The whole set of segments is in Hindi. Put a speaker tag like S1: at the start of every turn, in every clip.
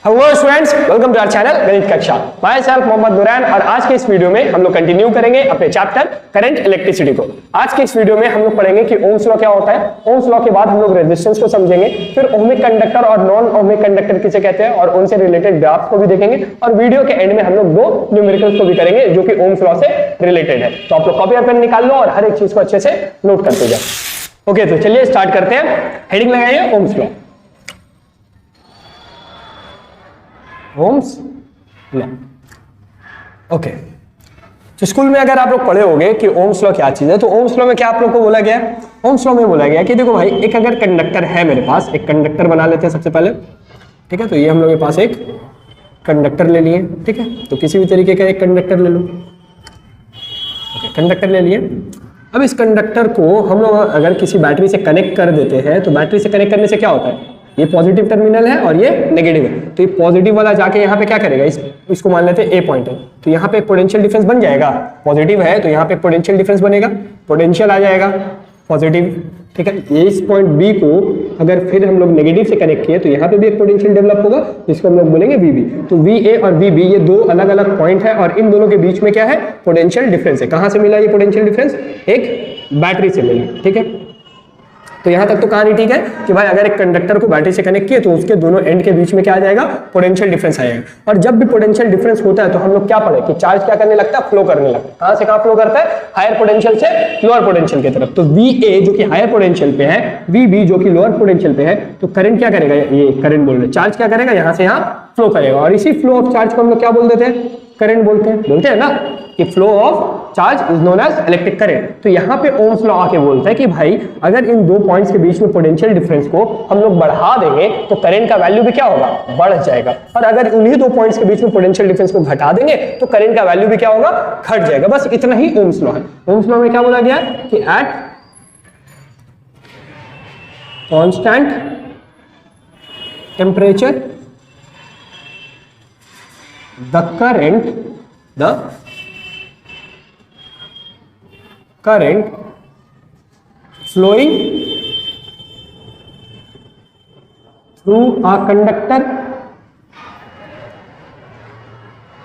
S1: Hello students, welcome to our channel गणित कक्षा। माय सेल्फ मोहम्मद नुरैन और आज के इस वीडियो में हम लोग कंटिन्यू करेंगे अपने चैप्टर करंट इलेक्ट्रिसिटी को। आज के इस वीडियो में हम लोग पढ़ेंगे कि ओम्स लॉ क्या होता है। ओम्स लॉ के बाद हम लोग रेजिस्टेंस को समझेंगे, फिर ओहमिक कंडक्टर और नॉन ओहमिक कंडक्टर किसे कहते हैं और उनसे रिलेटेड ग्राफ्स को भी देखेंगे और वीडियो के एंड में हम लोग दो न्यूमेरिकल्स को भी करेंगे जो कि ओम्स लॉ से रिलेटेड है। तो आप लोग कॉपी और पेन निकाल लो और हर एक चीज को अच्छे से नोट करते जाओ। ओके, तो चलिए स्टार्ट करते हैं। हेडिंग लगाइए Ohm's law. Ohm's law. Okay, तो स्कूल में अगर आप लोग पढ़े होंगे कि ओम्स लॉ क्या चीज है, तो ओम्स लॉ में क्या आप लोग को बोला गया है? ओम्स लॉ में बोला गया कि देखो भाई, एक अगर कंडक्टर है मेरे पास, एक कंडक्टर बना लेते हैं सबसे पहले, ठीक है। तो ये हम लोग के पास एक कंडक्टर ले लिए, ठीक है। तो किसी भी तरीके का एक कंडक्टर ले लो, ओके, कंडक्टर ले लिए। अब इस कंडक्टर को हम लोग अगर किसी बैटरी से कनेक्ट कर देते हैं, तो बैटरी से कनेक्ट करने से क्या होता है? ये पॉजिटिव टर्मिनल है और ये नेगेटिव है, तो ये पॉजिटिव वाला जाके यहाँ पे क्या करेगा? इसको मान लेते हैं ए पॉइंट है, तो यहाँ पे पोटेंशियल डिफरेंस बन जाएगा। पॉजिटिव है तो यहाँ पे पोटेंशियल डिफरेंस बनेगा, पोटेंशियल आ जाएगा पॉजिटिव, ठीक है। ये इस पॉइंट बी को अगर फिर हम लोग नेगेटिव से कनेक्ट किए तो यहाँ पे भी एक पोटेंशियल डेवलप होगा, जिसको हम लोग बोलेंगे वीबी। तो वी ए और वी बी ये दो अलग अलग पॉइंट है और इन दोनों के बीच में क्या है? पोटेंशियल डिफरेंस है। कहाँ से मिला ये पोटेंशियल डिफरेंस? एक बैटरी से मिला, ठीक है। तो यहां तक तो कहानी ठीक है कि भाई अगर एक कंडक्टर को बैटरी से कनेक्ट किए तो उसके दोनों एंड के बीच में क्या आ जाएगा? पोटेंशियल डिफरेंस आएगा। और जब भी पोटेंशियल डिफरेंस होता है तो हम लोग क्या पढ़े कि चार्ज क्या करने लगता है? फ्लो करने लगता है। कहां से कहां फ्लो करता है? हायर पोटेंशियल से लोअर पोटेंशियल की तरफ। तो वी ए जो कि हायर पोटेंशियल पे है, वी बी जो कि लोअर पोटेंशियल पे है, तो करंट क्या करेगा? ये करंट बोल रहे, चार्ज क्या करेगा? यहां से यहां फ्लो करेगा और इसी फ्लो ऑफ चार्ज को हम लोग क्या बोल देते हैं? करंट बोलते हैं ना, कि flow of charge is known as electric current. तो यहाँ पे ओम्स लॉ आके बोलता है कि भाई अगर इन दो पॉइंट्स के बीच में पोटेंशियल डिफरेंस को हम लोग बढ़ा देंगे तो करंट का वैल्यू भी क्या होगा? बढ़ जाएगा। और अगर उन्हीं दो पॉइंट्स के बीच में पोटेंशियल डिफरेंस को घटा देंगे तो करंट का वैल्यू भी क्या होगा? घट जाएगा। बस इतना ही ओम्स लॉ है। ओम्स लॉ में क्या बोला गया कि at constant temperature the current flowing through a conductor,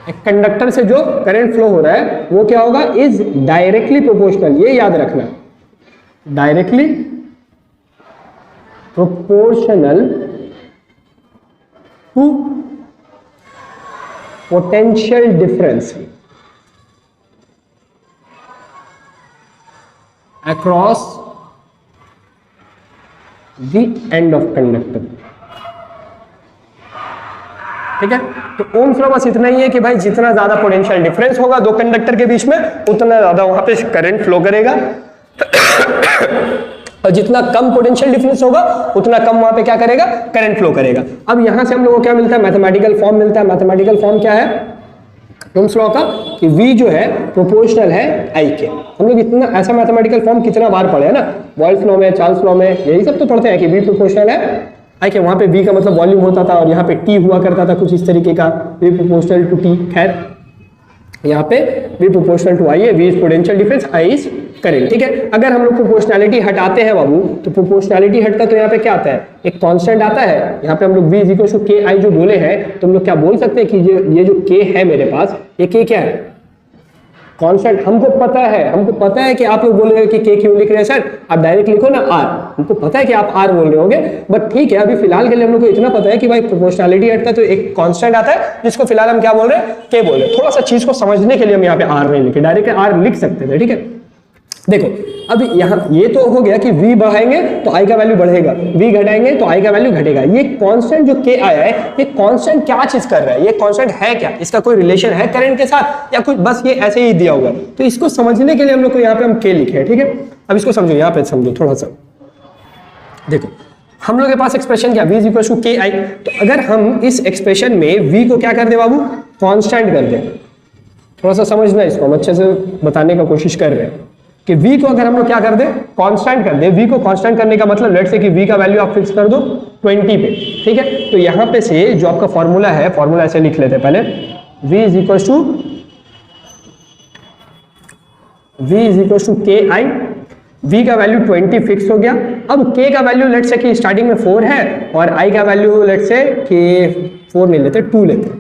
S1: एक कंडक्टर से जो करंट फ्लो हो रहा है वो क्या होगा? Is directly proportional. ये याद रखना, directly proportional to potential difference across the end of conductor, ठीक है। तो ओम्स लॉ बस इतना ही है कि भाई जितना ज्यादा पोटेंशियल डिफरेंस होगा दो कंडक्टर के बीच में, उतना ज्यादा वहां पे करंट फ्लो करेगा और जितना कम पोटेंशियल डिफरेंस होगा उतना कम वहां पे क्या करेगा? करंट फ्लो करेगा। अब यहां से हम लोगों को क्या मिलता है? मैथमेटिकल फॉर्म मिलता है। मैथमेटिकल फॉर्म क्या है ओम्स लॉ का? कि V जो है प्रोपोर्शनल है I के। हम लोग इतना ऐसा मैथमेटिकल फॉर्म कितना बार पढ़े हैं ना, बॉयल्स लॉ में, चार्ल्स लॉ में, यही सब तो पढ़ते हैं कि V प्रोपोर्शनल है I के। वहां पे V का मतलब वॉल्यूम होता था और यहाँ पे T हुआ करता था कुछ इस तरीके का, V प्रोपोर्शनल टू T। खैर यहाँ पे V प्रोपोर्शनल टू I है, V is potential difference, I is current, ठीक है। अगर हम लोग प्रोपोर्शनैलिटी हटाते हैं बाबू, तो प्रोपोर्शनैलिटी हटता तो यहाँ पे क्या आता है? एक कांस्टेंट आता है। यहाँ पे हम लोग V इक्वल टू के आई जो बोले हैं, तो हम लोग क्या बोल सकते हैं कि ये जो K है मेरे पास, ये K क्या है? कांस्टेंट। हमको पता है कि आप लोग बोल रहे हो कि K क्यों लिख रहे हैं सर? आप डायरेक्ट लिखो ना R। हमको पता है कि आप R बोल रहे होंगे, बट ठीक है, अभी फिलहाल के लिए हम लोग को इतना पता है कि भाई प्रोपोर्शनैलिटी हटता है तो एक कांस्टेंट आता है जिसको फिलहाल हम क्या बोल रहे हैं? K बोल रहे हैं। थोड़ा सा चीज को समझने के लिए हम यहाँ पे R नहीं लिखे, डायरेक्ट R लिख सकते थे, ठीक है। देखो अब यहाँ ये तो हो गया कि V बढ़ाएंगे तो I का वैल्यू बढ़ेगा, V घटाएंगे तो I का वैल्यू घटेगा। ये कांस्टेंट जो K आया है, ये कांस्टेंट क्या चीज कर रहा है? ये कांस्टेंट है क्या? इसका कोई रिलेशन है करंट के साथ या कुछ बस ये ऐसे ही दिया हुआ है? तो इसको समझने के लिए हम लोग को यहाँ पे हम K लिखे हैं, ठीक है। अब इसको समझो, यहाँ पे समझो थोड़ा सा। देखो हम लोग के पास एक्सप्रेशन क्या? V इज इक्वल टू के आई। तो अगर हम इस एक्सप्रेशन में V को क्या कर दे बाबू? कांस्टेंट कर दे। थोड़ा सा समझना, इसको हम अच्छे से बताने का कोशिश कर रहे हैं कि V को अगर हम लोग क्या कर दे? कांस्टेंट कर दे। V को कांस्टेंट करने का मतलब लेट्स से कि V का वैल्यू आप फिक्स कर दो 20 पे, ठीक है। तो यहां पे से जो आपका फॉर्मूला है, फॉर्मूला ऐसे लिख लेते हैं पहले, V इज इक्वल टू के आई V का वैल्यू 20 फिक्स हो गया। अब K का वैल्यू लेट से कि स्टार्टिंग में 4 है और I का वैल्यू लेट से कि 4 नहीं लेते, 2 लेते,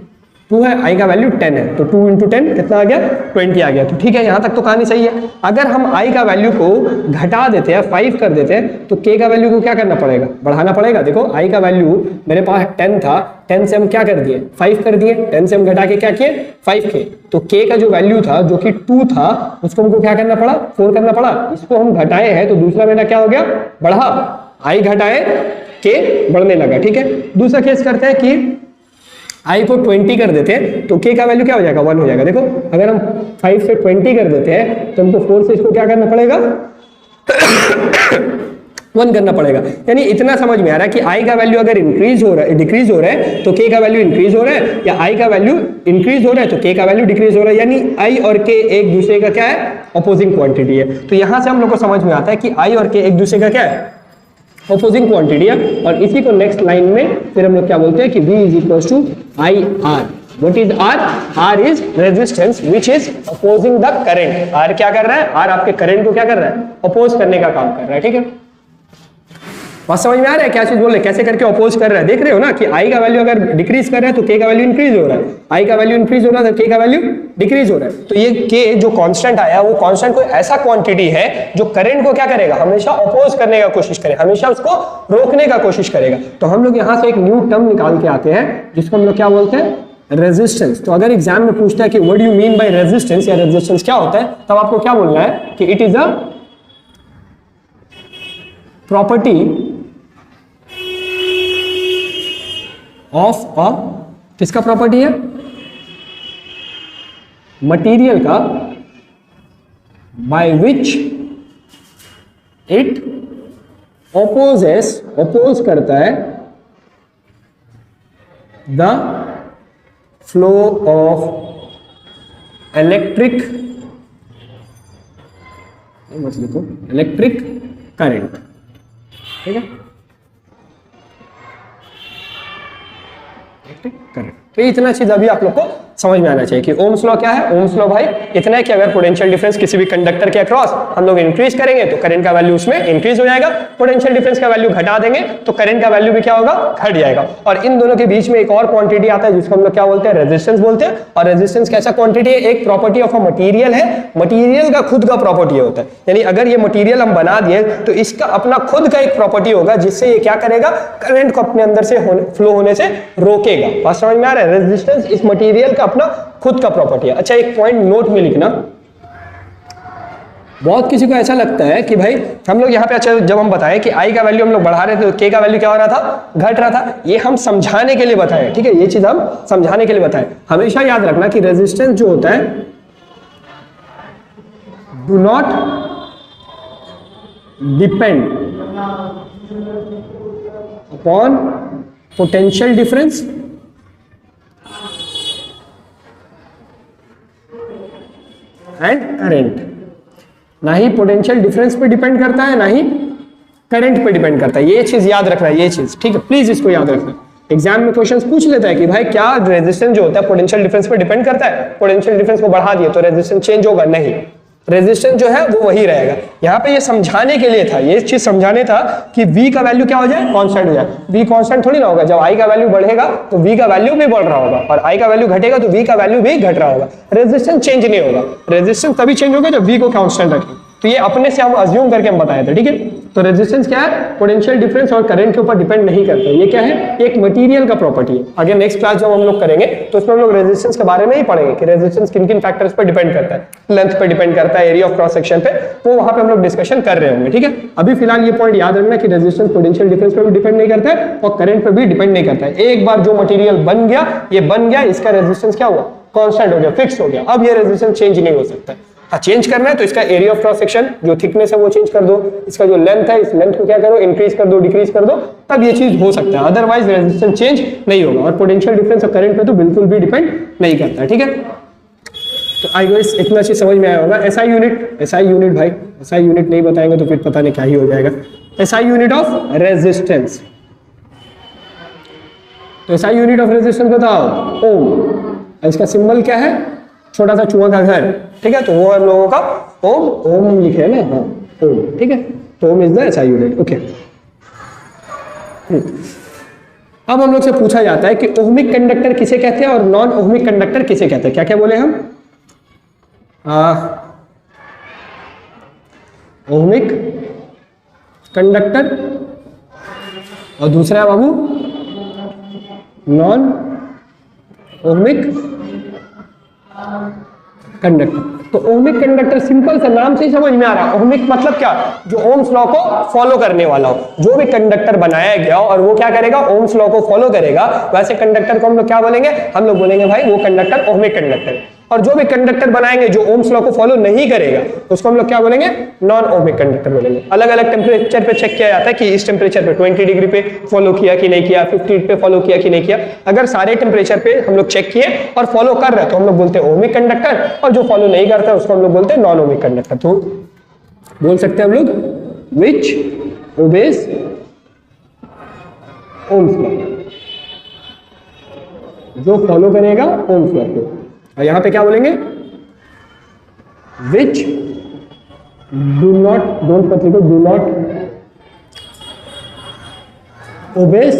S1: 2 है, I का वैल्यू 10 है, तो 2 × 10 कितना आ गया, 20 आ गया। तो ठीक है, यहाँ तक तो कहानी सही है। अगर हम I का वैल्यू को घटा देते हैं, 5 कर देते हैं, तो K का वैल्यू को क्या करना पड़ेगा, बढ़ाना पड़ेगा। देखो I का वैल्यू मेरे पास 10 था, 10 से हम क्या कर दिए, 5 कर दिए, 10 से हम घटा के क्या किए, 5 किए। तो K का जो वैल्यू था जो कि 2 था, उसको हमको क्या करना पड़ा, 4 करना पड़ा। इसको हम घटाए हैं तो दूसरा मेरा क्या हो गया, बढ़ा, I घटाए K बढ़ने लगा। ठीक है, दूसरा केस करते हैं कि I को 20 कर देते हैं तो K का वैल्यू क्या हो जाएगा, 1 हो जाएगा। देखो अगर हम 5 से 20 कर देते हैं तो हमको 4 से इसको क्या करना पड़ेगा 1 करना पड़ेगा। यानी इतना समझ में आ रहा है कि I का वैल्यू अगर इंक्रीज हो रहा है, डिक्रीज हो रहा है, तो K का वैल्यू इंक्रीज हो रहा है, या I का वैल्यू इंक्रीज हो रहा है तो K का वैल्यू डिक्रीज हो रहा है। यानी I और K एक दूसरे का क्या है, अपोजिंग क्वांटिटी है। तो यहां से हम लोग को समझ में आता है कि I और K एक दूसरे का क्या है, अपोजिंग क्वांटिटी है। और इसी को नेक्स्ट लाइन में फिर हम लोग क्या बोलते हैं कि V is equal to I R। What is R? R is resistance which is opposing the current। R क्या कर रहा है, R आपके करंट को क्या कर रहा है, अपोज करने का काम कर रहा है। ठीक है, बात समझ में आ रहा है क्या चीज बोल रहे हैं, कैसे करके अपोज कर रहा है। देख रहे हो ना कि I का वैल्यू अगर डिक्रीज कर रहा है तो K का वैल्यू इंक्रीज हो रहा है, I का वैल्यू इंक्रीज हो रहा है तो K का वैल्यू डिक्रीज हो रहा है। तो ये K जो कांस्टेंट आया, वो कांस्टेंट कोई ऐसा क्वांटिटी है जो करंट को क्या करेगा, हमेशा अपोज करने का कोशिश करेगा, हमेशा उसको रोकने का कोशिश करेगा। तो हम लोग यहाँ से एक न्यू टर्म निकाल के आते हैं जिसको हम लोग क्या बोलते हैं, रेजिस्टेंस। तो अगर एग्जाम में पूछता है कि what do you mean by resistance, या रेजिस्टेंस क्या होता है, तब आपको क्या बोलना है कि it is a property of a, किसका प्रॉपर्टी है, मटेरियल का, बाय विच इट ओपोजेस, ओपोज करता है द फ्लो ऑफ इलेक्ट्रिक, मत लिखो, इलेक्ट्रिक करंट। ठीक है, करेक्ट। तो इतना चीज अभी आप लोग को समझ में आना चाहिए कि ओम्स लॉ क्या है। ओम्स लॉ भाई इतना है कि अगर पोटेंशियल डिफरेंस किसी भी कंडक्टर के अक्रॉस हम लोग इंक्रीज करेंगे तो करंट का वैल्यू उसमें इंक्रीज हो जाएगा, पोटेंशियल डिफरेंस का वैल्यू घटा देंगे तो करंट का वैल्यू भी क्या होगा, घट जाएगा। और इन दोनों के बीच में एक और क्वांटिटी आता है जिसको हम लोग क्या बोलते हैं, रेजिस्टेंस बोलते हैं। और रेजिस्टेंस कैसा क्वांटिटी है, एक प्रॉपर्टी ऑफ अ मटेरियल है, मटेरियल का खुद का प्रॉपर्टी होता है। यानी अगर ये मटेरियल हम बना दिए तो इसका अपना खुद का एक प्रॉपर्टी होगा जिससे ये क्या करेगा, करंट को अपने अंदर से फ्लो होने से रोकेगा। बात समझ में आ रहा है, रेजिस्टेंस इस मटेरियल का अपना खुद का प्रॉपर्टी है। अच्छा, एक पॉइंट नोट में लिखना, बहुत किसी को ऐसा लगता है कि भाई हम लोग यहाँ पे, अच्छा जब हम बताएं कि I का वैल्यू हम लोग बढ़ा रहे थे तो K का वैल्यू क्या हो रहा था, घट रहा था। ये हम समझाने के लिए बताएं, ठीक है, ये चीज हम समझाने के लिए बताएं। हमेशा याद रखना कि रेजिस्टेंस जो होता है, do not depend upon potential difference and current. ना ही पोटेंशियल डिफरेंस पे डिपेंड करता है, ना ही करंट पे डिपेंड करता है। ये चीज याद रखना है, ये चीज, ठीक है, प्लीज इसको याद रखना। एग्जाम में क्वेश्चंस पूछ लेता है कि भाई क्या रेजिस्टेंस जो होता है पोटेंशियल डिफरेंस पे डिपेंड करता है, पोटेंशियल डिफरेंस को बढ़ा दिए तो रेजिस्टेंस चेंज होगा, नहीं, रेजिस्टेंस जो है वो वही रहेगा। यहाँ पे ये समझाने के लिए था, ये चीज समझाने था कि V का वैल्यू क्या हो जाए, कांस्टेंट हो जाए। V कांस्टेंट थोड़ी ना होगा, जब I का वैल्यू बढ़ेगा तो V का वैल्यू भी बढ़ रहा होगा, और I का वैल्यू घटेगा तो V का वैल्यू भी घट रहा होगा। रेजिस्टेंस चेंज नहीं होगा, रेजिस्टेंस तभी चेंज होगा जब V को कांस्टेंट रखें। तो ये अपने से हम अज्यूम करके हम बताए थे, ठीक है। तो रेजिस्टेंस क्या है, पोटेंशियल डिफरेंस और करंट के ऊपर डिपेंड नहीं करता। ये क्या है, एक मटेरियल का प्रॉपर्टी है। आगे नेक्स्ट क्लास जब हम लोग करेंगे तो उसमें हम लोग रेजिस्टेंस के बारे में ही पढ़ेंगे कि रेजिस्टेंस किन किन फैक्टर्स पर डिपेंड करता है, लेंथ पे डिपेंड करता है, एरिया ऑफ क्रॉस सेक्शन पे, वो वहां पे हम लोग डिस्कशन कर रहे होंगे, ठीक है। अभी फिलहाल ये पॉइंट याद रखना कि रेजिस्टेंस पोटेंशियल डिफरेंस पे भी डिपेंड नहीं करता है और करंट पे भी डिपेंड नहीं करता है। एक बार जो मटेरियल बन गया, ये बन गया, इसका रेजिस्टेंस क्या हुआ, कांस्टेंट हो गया, फिक्स हो गया। अब ये रेजिस्टेंस चेंज नहीं हो सकता। हाँ, चेंज करना है तो इसका एरिया ऑफ क्रॉस सेक्शन जो थिकनेस है वो चेंज कर दो, इसका जो लेंथ है इस लेंथ को क्या करो, इंक्रीज कर दो, डिक्रीज कर दो, तब ये चीज हो सकता है। अदरवाइज रेजिस्टेंस चेंज नहीं होगा। और पोटेंशियल डिफरेंस और करंट पे तो बिल्कुल भी डिपेंड नहीं करता है, ठीक है। तो आई गेस इतना चीज समझ में आया होगा। एसआई यूनिट भाई, एसआई यूनिट नहीं बताएंगे तो फिर पता नहीं क्या ही हो जाएगा। एसआई यूनिट ऑफ रेजिस्टेंस, तो एसआई यूनिट ऑफ रेजिस्टेंस बताओ, ओम। इसका सिंबल क्या है, छोटा सा चूहा का घर, ठीक है। तो वो हम लोगों का ओम, ओम लिखे है ना, हाँ, ओम, ठीक है। तो ohm is the SI unit, okay. अब हम लोग से पूछा जाता है कि ओहमिक कंडक्टर किसे कहते हैं और नॉन ओहमिक कंडक्टर किसे कहते हैं। क्या क्या बोले हम? ओहमिक कंडक्टर और दूसरा है बाबू नॉन ओहमिक कंडक्टर। तो ओहमिक कंडक्टर सिंपल सा नाम से ही समझ में आ रहा है। ओहमिक मतलब क्या? जो ओम्स लॉ को फॉलो करने वाला हो। जो भी कंडक्टर बनाया गया और वो क्या करेगा? ओम्स लॉ को फॉलो करेगा, वैसे कंडक्टर को हम लोग क्या बोलेंगे? हम लोग बोलेंगे भाई वो कंडक्टर ओहमिक कंडक्टर। और जो भी कंडक्टर बनाएंगे जो ओम्स लॉ को फॉलो नहीं करेगा उसको हम लोग क्या बोलेंगे? नॉन ओहमिक कंडक्टर बोलेंगे। अलग अलग टेम्परेचर पे चेक किया जाता है कि इस टेम्परेचर पे 20 डिग्री पे फॉलो किया कि नहीं किया, 50 पे फॉलो किया कि नहीं किया। अगर सारे टेम्परेचर पे हम लोग चेक किए और फॉलो कर रहे हैं तो हम लोग बोलते हैं ओहमिक कंडक्टर, और जो फॉलो नहीं करता उसको हम लोग बोलते हैं नॉन ओहमिक कंडक्टर। तो बोल सकते हैं हम लोग विच ओबेज ओम्स लॉ, जो फॉलो करेगा ओम्स लॉ को। और यहां पे क्या बोलेंगे? विच डू नॉट, डोंट पत्र को do not obeys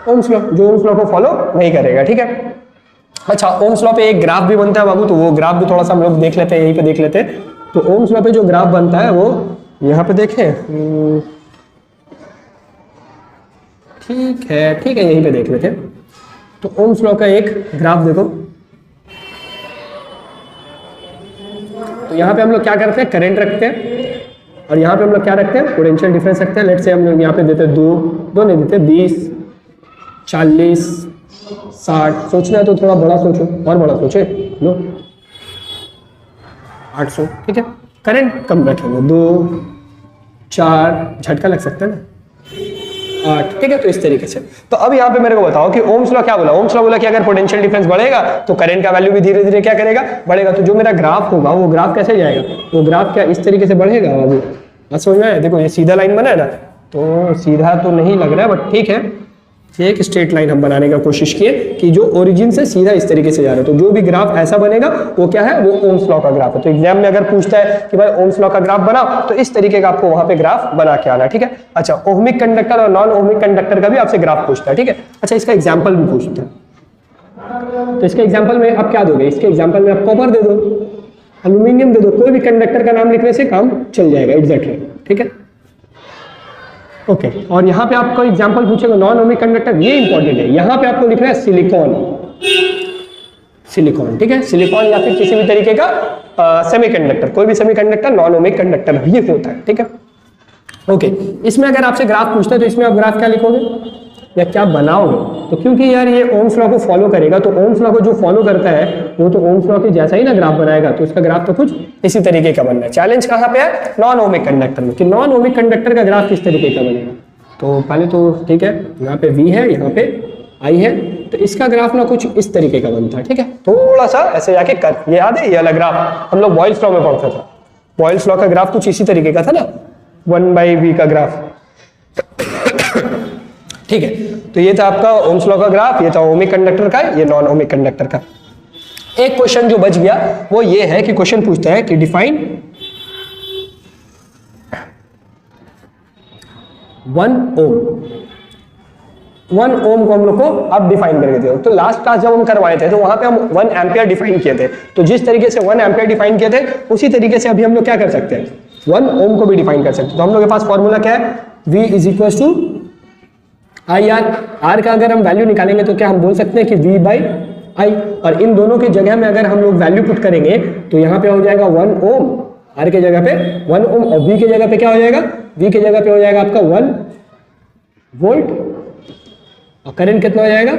S1: Ohm's law, जो ओम्स लॉ को फॉलो नहीं करेगा, ठीक है। अच्छा, ओम्स लॉ पे एक ग्राफ भी बनता है बाबू, तो वो ग्राफ भी थोड़ा सा हम लोग देख लेते हैं, यहीं पे देख लेते हैं। तो ओम्स लॉ पे जो ग्राफ बनता है वो यहां पे देखें, ठीक है यहीं पे देख लेते हैं। तो ओम्स लॉ का एक ग्राफ देखो, तो यहां पे हम लोग क्या करते हैं? करंट रखते हैं, और यहां पे हम लोग क्या रखते हैं? पोटेंशियल डिफरेंस रखते हैं। लेट से हम लोग यहां पे देते हैं दो नहीं देते, 20, 40, 60। सोचना है तो थोड़ा बड़ा सोचो, और बड़ा सोचे लो, 800, ठीक है। करंट कम रखेंगे, 2, 4, झटका लग सकता है ना, 8, ठीक है। तो इस तरीके से। तो अब यहाँ पे मेरे को बताओ कि ओम्स लॉ क्या बोला? ओम्स लॉ बोला कि अगर पोटेंशियल डिफरेंस बढ़ेगा तो करंट का वैल्यू भी धीरे धीरे क्या करेगा? बढ़ेगा। तो जो मेरा ग्राफ होगा वो ग्राफ कैसे जाएगा? वो ग्राफ क्या इस तरीके से बढ़ेगा बाबू? बात समझ में आया? देखो ये सीधा लाइन बना है ना, तो सीधा तो नहीं लग रहा है बट ठीक है, एक स्ट्रेट लाइन हम बनाने का कोशिश किए कि जो ओरिजिन से सीधा इस तरीके से जा रहा है। तो जो भी ग्राफ ऐसा बनेगा वो क्या है? वो ओम्स लॉ का ग्राफ है। तो एग्जाम में अगर पूछता है कि भाई ओम्स लॉ का ग्राफ बनाओ, तो इस तरीके का आपको वहां पे ग्राफ बना के आना, ठीक है। अच्छा, ओहमिक कंडक्टर और नॉन ओहमिक कंडक्टर का भी आपसे ग्राफ पूछता है, ठीक है। अच्छा, इसका एग्जाम्पल भी पूछता है। तो इसके एग्जाम्पल में आप क्या दोगे? इसके एग्जाम्पल में आप कॉपर दे दो, एल्यूमिनियम दे दो, कोई भी कंडक्टर का नाम लिखने से काम चल जाएगा एग्जैक्टली, ठीक है। ओके, और यहाँ पे आपको एग्जांपल पूछेगा नॉन ओहमिक कंडक्टर, ये इंपॉर्टेंट है। यहाँ पे आपको लिखना है सिलिकॉन, सिलिकॉन, ठीक है। सिलिकॉन या फिर किसी भी तरीके का सेमीकंडक्टर, कोई भी सेमीकंडक्टर नॉन ओहमिक कंडक्टर भी होता है, ठीक है। ओके, इसमें अगर आपसे ग्राफ पूछते हैं तो इसमें आप ग्राफ क्या लिखोगे या क्या बनाओगे? तो क्योंकि यार ये ओम्स लॉ को फॉलो करेगा, तो ओम्स लॉ को जो फॉलो करता है वो तो ओम्स लॉ के जैसा ही ना ग्राफ बनाएगा, तो इसका ग्राफ तो कुछ इसी तरीके का बनना है। चैलेंज कहाँ पे है? नॉन ओहमिक कंडक्टर में, कि नॉन ओहमिक कंडक्टर का ग्राफ किस तरीके का बनेगा। तो पहले तो ठीक है, यहाँ पे V है, यहाँ पे I है, तो इसका ग्राफ ना कुछ इस तरीके का बनता है, ठीक है। थोड़ा सा ऐसे जाके कर, ये याद है ये वाला ग्राफ हम लोग बॉयल्स लॉ में पढ़ते थे। बॉयल्स लॉ का ग्राफ कुछ इसी तरीके का था ना, 1/v का ग्राफ, ठीक है। तो ये था आपका ओम्स लॉ का ग्राफ, ये था ओहमिक कंडक्टर का, ये नॉन ओहमिक कंडक्टर का। एक क्वेश्चन जो बच गया वो ये है कि क्वेश्चन पूछता है कि डिफाइन 1 ओम। 1 ओम को हम लोग को अब डिफाइन करके दिया। तो लास्ट क्लास जब हम करवाए थे तो वहां पे हम 1 एम्पियर डिफाइन किए थे। तो जिस तरीके से 1 एम्पियर डिफाइन किए थे उसी तरीके से अभी हम लोग क्या कर सकते हैं? 1 ओम को भी डिफाइन कर सकते हैं। तो हम लोग के पास फॉर्मूला क्या है? V = IR। R का अगर हम वैल्यू निकालेंगे तो क्या हम बोल सकते हैं कि V/I, और इन दोनों की जगह में अगर हम लोग वैल्यू पुट करेंगे तो यहाँ पे हो जाएगा 1 ओम, R के जगह पे 1 ओम, और V के जगह पे क्या हो जाएगा? V के जगह पे हो जाएगा आपका 1 वोल्ट, और करंट कितना हो जाएगा?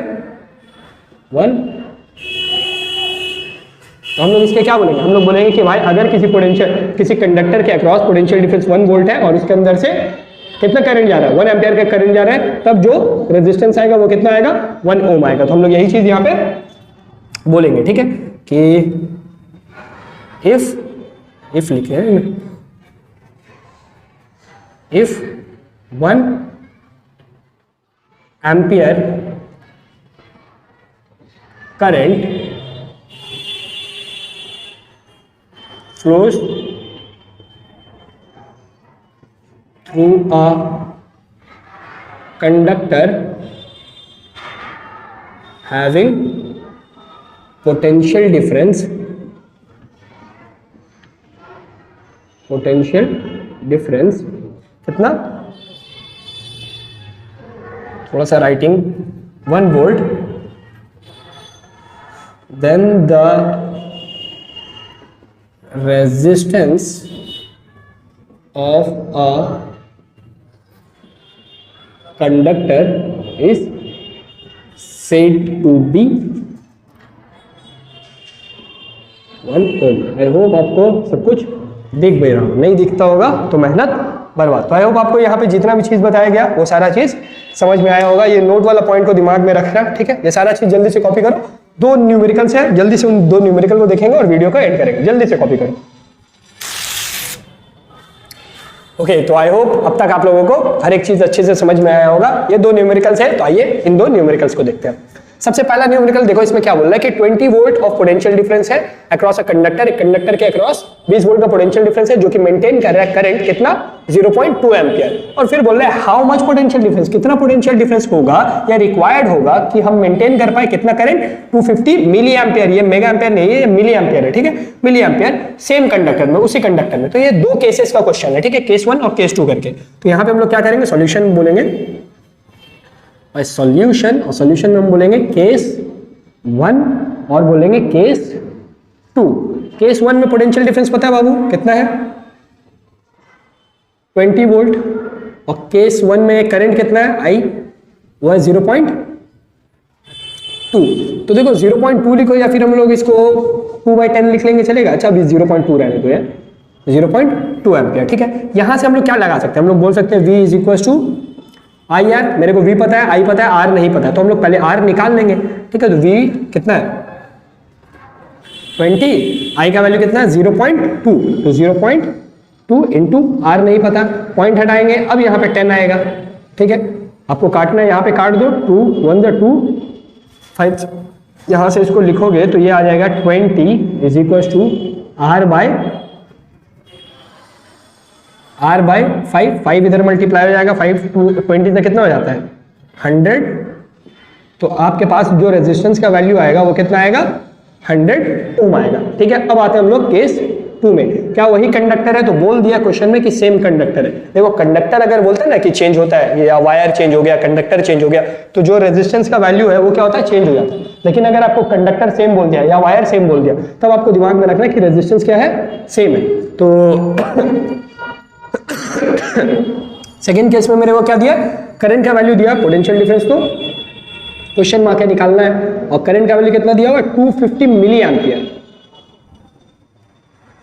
S1: 1। तो हम लोग इसके क्या बोलेंगे? हम लोग बोलेंगे कि भाई अगर किसी कंडक्टर के अक्रॉस पोटेंशियल डिफरेंस 1 वोल्ट है और उसके अंदर से कितना करंट जा रहा है? 1 एम्पियर का करंट जा रहा है, तब जो रेजिस्टेंस आएगा वो कितना आएगा? 1 ओम आएगा। तो हम लोग यही चीज यहाँ पे बोलेंगे, ठीक है, कि इफ लिखे हैं, if 1 ampere current flows through a conductor having potential difference कितना, थोड़ा सा writing, 1 volt, then the resistance of a conductor is said to be 1 ohm. I hope आपको सब कुछ दिख भी रहा हो, नहीं दिखता होगा तो मेहनत बर्बाद। तो आई होप आपको यहाँ पे जितना भी चीज बताया गया वो सारा चीज समझ में आया होगा। ये नोट वाला पॉइंट को दिमाग में रखना, ठीक है। ये सारा चीज जल्दी से कॉपी करो, 2 न्यूमेरिकल्स है, जल्दी से उन 2 न्यूमेरिकल को देखेंगे और वीडियो को एंड करेंगे। जल्दी से कॉपी करो। ओके, तो आई होप अब तक आप लोगों को हर एक चीज अच्छे से समझ में आया होगा। ये 2 न्यूमेरिकल्स है, तो आइए इन 2 न्यूमेरिकल्स को देखते हैं। सबसे पहला न्यूमेरिकल देखो, इसमें क्या बोल रहा है कि 20 वोल्ट ऑफ पोटेंशियल डिफरेंस है अक्रॉस अ कंडक्टर। एक कंडक्टर के अक्रॉस 20 वोल्ट का पोटेंशियल डिफरेंस है जो कि मेंटेन कर रहा है करंट कितना, 0.2 एम्पियर। और फिर बोल रहा है हाउ मच पोटेंशियल डिफरेंस, कितना पोटेंशियल डिफरेंस होगा या रिक्वायर्ड होगा कि हम मेंटेन कर पाए कितना करंट, 250 मिली एम्पियर। ये मेगा एम्पियर नहीं है, ये मिली एम्पियर है, ठीक है, मिली एम्पियर सेम कंडक्टर में, उसी कंडक्टर में। तो ये 2 केसेस का क्वेश्चन है, ठीक है, केस 1 और केस 2 करके। तो यहाँ पे हम लोग क्या करेंगे, सॉल्यूशन बोलेंगे और सॉल्यूशन में हम बोलेंगे केस 1 और बोलेंगे केस 2। केस 1 में पोटेंशियल डिफरेंस पता है बाबू कितना है, 20 वोल्ट, और केस 1 में करंट कितना है, आई, वो है 0.2। तो देखो 0.2 लिखो या फिर हम लोग इसको 2/10 लिख लेंगे, चलेगा। अच्छा, अभी 0.2 रहने दो यार, 0.2 एम्पियर, ठीक है। यहां से हम लोग क्या लगा सकते हैं, हम लोग बोल सकते हैं V is equal to I R. मेरे को V पता है, I पता है, R नहीं पता है, तो हम लोग पहले R निकाल लेंगे, ठीक है। तो V कितना है 20, I का वैल्यू कितना है 0.2, तो 0.2 इंटू R नहीं पता, पॉइंट हटाएंगे, अब यहाँ पे 10 आएगा, ठीक है। आपको काटना है, यहाँ पे काट दो, 2 1 2 5, यहाँ से इसको लिखोगे तो ये आ जाएगा 20 is equal to R by 5 इधर मल्टीप्लाई हो जाएगा, 5 20 से कितना हो जाता है 100। तो आपके पास जो रेजिस्टेंस का वैल्यू आएगा वो कितना आएगा, 100 ओम आएगा, ठीक है। अब आते हैं हम लोग केस 2 में। क्या वही कंडक्टर है, तो बोल दिया क्वेश्चन में कि सेम कंडक्टर है। देखो कंडक्टर अगर बोलते हैं ना कि चेंज होता है, या वायर चेंज हो गया, कंडक्टर चेंज हो गया, तो जो रेजिस्टेंस का वैल्यू है वो क्या होता है, चेंज हो जाता है। लेकिन अगर आपको कंडक्टर सेम बोल दिया या वायर सेम बोल दिया, तब आपको दिमाग में रखना है कि रेजिस्टेंस क्या है, सेम है। तो सेकेंड केस में मेरे को क्या दिया, करंट का वैल्यू दिया, पोटेंशियल डिफरेंस तो क्वेश्चन मार्क है निकालना है, और करंट का वैल्यू कितना दिया हुआ, 250 मिली एम्पियर।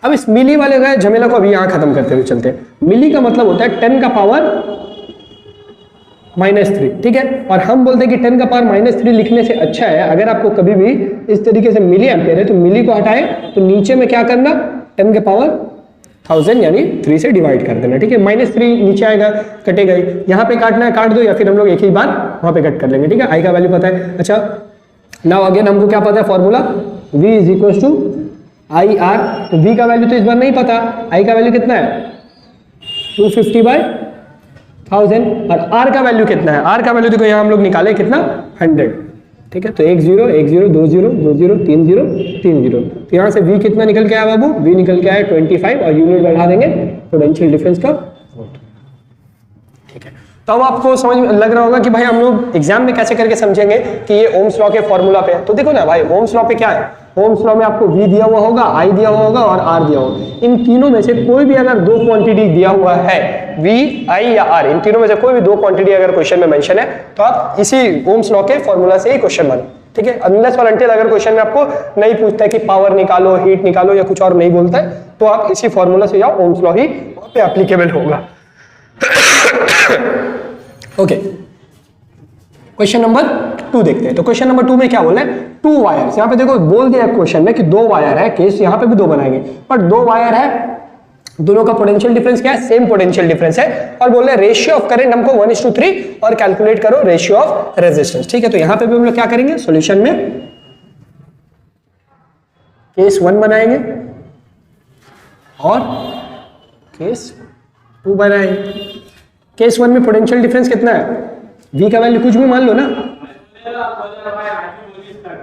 S1: अब इस मिली वाले का झमेला को अभी यहां खत्म करते हुए चलते हैं। मिली का मतलब होता है 10 का पावर -3, ठीक है। और हम बोलते हैं कि 10 का पावर -3 लिखने से अच्छा है, अगर आपको कभी भी इस तरीके से मिली एम्पियर है तो मिली को हटाए, तो नीचे में क्या करना, 10 के पावर 1000 यानी 3 से डिवाइड कर देना, ठीक है। -3 नीचे आएगा, कटेगा ही, यहाँ पे काटना है काट दो, या फिर हम लोग एक ही बार वहां पे कट कर लेंगे, ठीक है। आई का वैल्यू पता है। अच्छा, नाउ अगेन हमको क्या पता है formula, V is equal to I R. तो V का वैल्यू तो इस बार नहीं पता, I का वैल्यू कितना है 250/1000, और R का वैल्यू कितना है, R का वैल्यू देखो यहाँ हम लोग निकाले कितना 100, ठीक है। तो 1 0 1 0 2 0 2 0 3 0 3 0, तो यहाँ से V कितना निकल के आया बाबू, V निकल के आया 25, और यूनिट बढ़ा देंगे पोटेंशियल डिफरेंस का, ठीक है। तो अब आपको समझ में लग रहा होगा कि भाई हम लोग एग्जाम में कैसे करके समझेंगे कि ये ओम्स लॉ के फॉर्मूला पे है। तो देखो ना भाई, ओम्स लॉ पे क्या है, ओम्स लॉ में आपको V दिया हुआ होगा, I दिया हुआ होगा और R दिया होगा। इन तीनों में से कोई भी अगर 2 क्वांटिटी दिया हुआ है, V, I या R, इन तीनों में से कोई भी 2 क्वांटिटी अगर क्वेश्चन में मेंशन है, तो आप इसी ओम्स लॉ के फॉर्मूला से ही क्वेश्चन बनाओ, ठीक है। अनलेस और अनटिल अगर क्वेश्चन में आपको नहीं पूछता है कि पावर निकालो, हीट निकालो, या कुछ और नहीं बोलता है, तो आप इसी फॉर्मूला से जाओ, ओम्स लॉ ही वहां पे एप्लीकेबल होगा। ओके, क्वेश्चन नंबर 2 देखते हैं। तो क्वेश्चन नंबर 2 में क्या बोला है, 2 वायर्स। यहाँ पे देखो बोल दिया क्वेश्चन में कि 2 वायर है, केस यहाँ पे भी 2 बनाएंगे, पर 2 वायर है, दोनों का पोटेंशियल डिफरेंस क्या है, सेम पोटेंशियल डिफरेंस है, और बोल रहे हैं रेशियो ऑफ करंट हमको 1:3 और कैलकुलेट करो रेशियो ऑफ रेजिस्टेंस, ठीक है। तो यहाँ पे भी हम लोग क्या करेंगे, सॉल्यूशन में केस 1 बनाएंगे, और केस 2 बनाए। केस 1 में पोटेंशियल डिफरेंस कितना है, v का वैल्यू कुछ भी मान लो ना,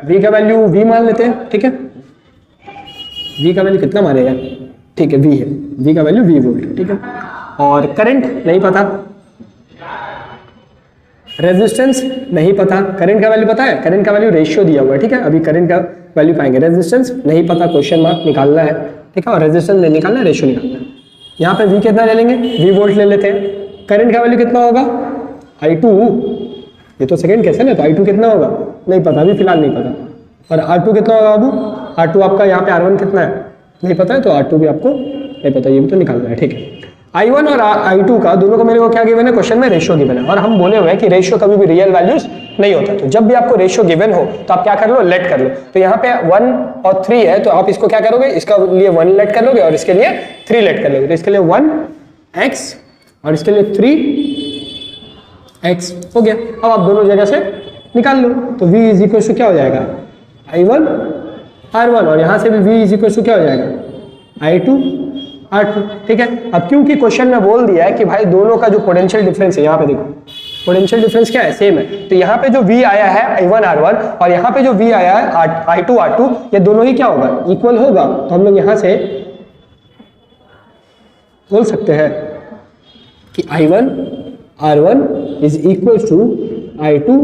S1: v का वैल्यू v मान लेते हैं, ठीक है। v का वैल्यू कितना मानेगा, ठीक है v है, v का वैल्यू v वोल्ट, ठीक है। और करंट नहीं पता, रेजिस्टेंस नहीं पता, करंट का वैल्यू पता है, करंट का वैल्यू रेशियो दिया हुआ है, ठीक है। अभी करंट का वैल्यू पाएंगे, रेजिस्टेंस नहीं पता, क्वेश्चन मार्क निकालना है, ठीक है। और रेजिस्टेंस नहीं निकालना है, रेशियो निकालना है। यहाँ पे v कितना ले लेंगे, v वोल्ट ले लेते हैं। करंट का वैल्यू कितना होगा, i2, ये तो सेकंड केस है ना, तो i2 कितना होगा नहीं पता, अभी फिलहाल नहीं पता। और r2 कितना होगा बाबू, r2 आपका यहाँ पे r1 कितना है नहीं पता है, तो r2 भी आपको नहीं पता, ये भी तो निकालना है, ठीक है। i1 और i2 का दोनों को मेरे को क्या गिवन है, क्वेश्चन में रेशियो गिवन है। और हम बोले हुए हैं कि रेशियो कभी भी रियल वैल्यूज नहीं होता, तो जब भी आपको रेशियो गिवन हो तो आप क्या कर लो, लेट कर लो। तो यहाँ पे 1 और 3 है, तो आप इसको क्या करोगे, इसका लिए 1 लेट कर लोगे और इसके लिए 3 लेट कर लोगे। तो इसके लिए 1x और इसके लिए 3x हो गया। अब आप दोनों जगह से निकाल लो, तो v इज इक्वल टू क्या हो जाएगा, i1 r1, और यहाँ से भी v इज इक्वल टू क्या हो जाएगा, i2 r2, ठीक है। अब क्योंकि क्वेश्चन में बोल दिया है कि भाई दोनों का जो पोटेंशियल डिफरेंस है, यहाँ पे देखो पोटेंशियल डिफरेंस क्या है, सेम है, तो यहाँ पे जो v आया है i1 r1 और यहाँ पे जो v आया है i2 r2, ये दोनों ही क्या होगा, इक्वल होगा। तो हम लोग यहाँ से बोल सकते हैं कि i1 r1 is equal to i2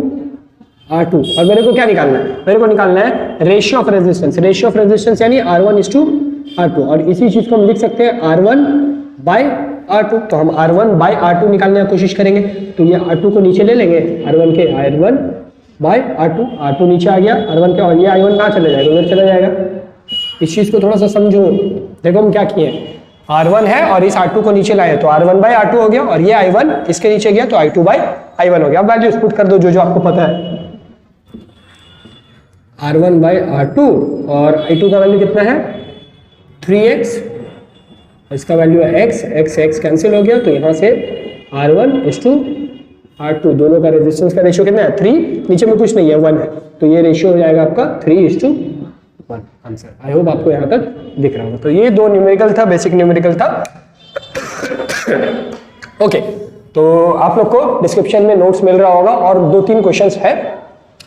S1: r2। और मेरे को क्या निकालना है, मेरे को निकालना है ratio of resistance, ratio of resistance यानी r1 इज टू r2, और इसी चीज को हम लिख सकते हैं r1 बाय r2। तो हम r1 बाय r2 निकालने की कोशिश करेंगे, तो ये r2 को नीचे ले लेंगे, r1 के r1 बाय r2, r2 नीचे आ गया r1 के, और ये i1 कहाँ चले जाएगा, उधर चला जाएगा। इस चीज को थोड़ा सा समझो, देखो हम क्या किए, r1 है और इस r2 को नीचे लाए, तो r1 बाय r2 हो गया, और ये i1 इसके नीचे गया तो i2 बाय i1 हो गया। अब वैल्यूज पुट कर दो जो जो आपको पता है, r1 बाय r2 और i2 का वैल्यू कितना है 3x, इसका वैल्यू है x, x कैंसिल हो गया, तो यहाँ से r1 इज टू r2, दोनों का रेजिस्टेंस का रेशियो कितना है 3, नीचे में कुछ नहीं है 1 है, तो ये रेशियो हो जाएगा आपका 3:1 आंसर। आई होप आपको यहाँ तक दिख रहा होगा। तो ये दो न्यूमेरिकल था, बेसिक न्यूमेरिकल था। ओके, तो आप लोग को डिस्क्रिप्शन में नोट्स मिल रहा होगा, और 2-3 क्वेश्चंस है,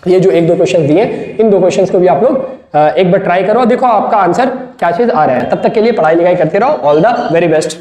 S1: ये जो 1-2 क्वेश्चन दिए, इन 2 क्वेश्चंस को भी आप लोग एक बार ट्राई करो, देखो आपका आंसर क्या चीज आ रहा है। तब तक के लिए पढ़ाई लिखाई करते रहो। All the very best.